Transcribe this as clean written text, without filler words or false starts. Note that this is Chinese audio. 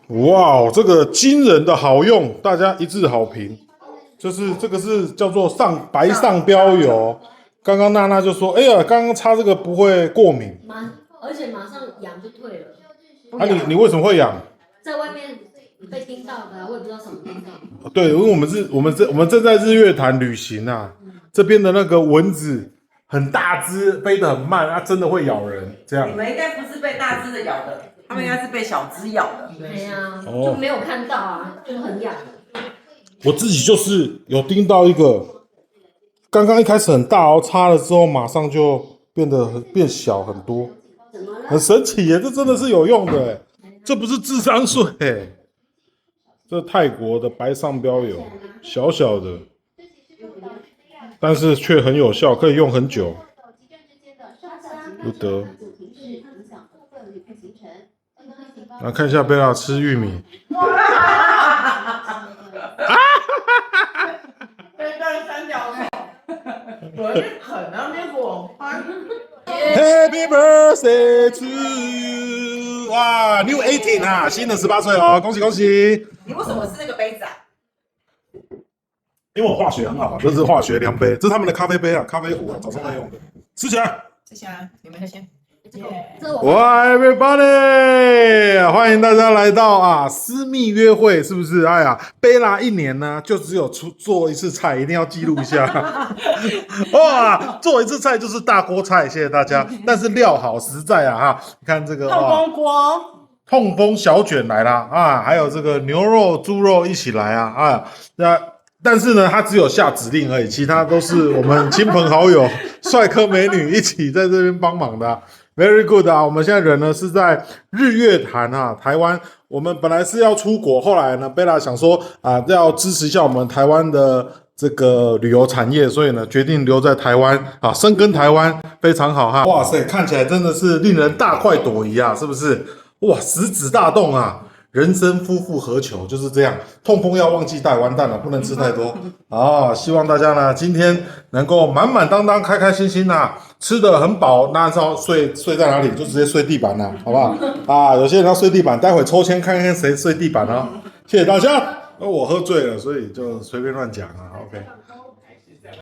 哇，这个惊人的好用，大家一致好评。就是这个是叫做白上标油。刚刚娜娜就说：“哎呀，刚刚擦这个不会过敏，而且马上痒就退了。”啊你为什么会痒？在外面被叮到的，我也不知道什么叮到。对，因为我们正在日月潭旅行啊，这边的那个蚊子很大只，飞得很慢，它真的会咬人。这样。你们应该不是被大只的咬的，他们应该是被小只咬的。对呀，就没有看到啊，就是很痒。我自己就是有叮到一个，刚刚一开始很大哦，擦了之后马上就变小很多，很神奇耶！这真的是有用的耶，这不是智商税耶，这泰国的白上标油，小小的，但是却很有效，可以用很久。不得。来看一下贝拉吃玉米。我是啃啊，那果。Happy birthday to you！ 哇 ，New 18啊，新的18岁哦，恭喜恭喜！你为什么是那个杯子啊？因为我化学很好，这是化学量杯，这是他们的咖啡杯啊，咖啡壶啊，早上在用的。吃起来！谢谢啊，你们先。哇 ，everybody， 欢迎大家来到啊私密约会，是不是？哎呀，贝拉一年呢就只有做一次菜，一定要记录一下。哇，做一次菜就是大锅菜，谢谢大家。但是料好实在啊哈，你看这个痛风锅，痛风小卷来啦啊，还有这个牛肉、猪肉一起来啊啊那。但是呢，他只有下指令而已，其他都是我们亲朋好友、帅哥美女一起在这边帮忙的啊。Very good 啊！我们现在人呢是在日月潭啊，台湾。我们本来是要出国，后来呢，贝拉想说啊，要支持一下我们台湾的这个旅游产业，所以呢，决定留在台湾啊，深耕台湾，非常好哈。哇塞，看起来真的是令人大快朵颐啊，是不是？哇，食指大动啊！人生夫复何求，就是这样。痛风要忘记带，完蛋了，不能吃太多啊！希望大家呢今天能够满满当当、开开心心呐，吃得很饱。那知道睡在哪里，就直接睡地板了，好不好？啊，有些人要睡地板，待会抽签看看谁睡地板哦。谢谢大家。我喝醉了，所以就随便乱讲啊。OK。